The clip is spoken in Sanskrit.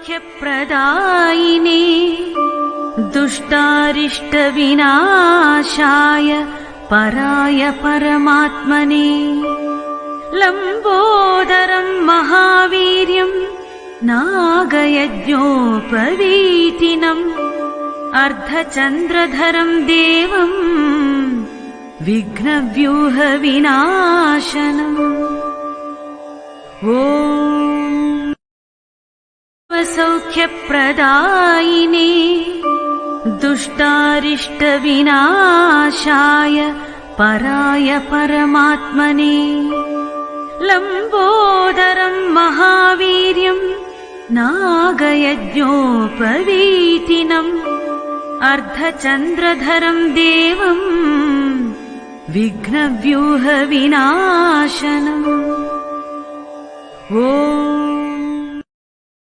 सर्वसौख्यप्रदायिने दुष्टारिष्टविनाशाय पराय परमात्मने लम्बोदरं महावीर्यं नागयज्ञोपवीतिनम् अर्धचन्द्रधरं देवं विघ्नव्यूहविनाशनम् ॐ सर्वसौख्यप्रदायिने दुष्टारिष्टविनाशाय पराय परमात्मने लम्बोदरं महावीर्यं नागयज्ञोपवीतिनम् अर्धचन्द्रधरं देवं विघ्नव्यूहविनाशनम् ॐ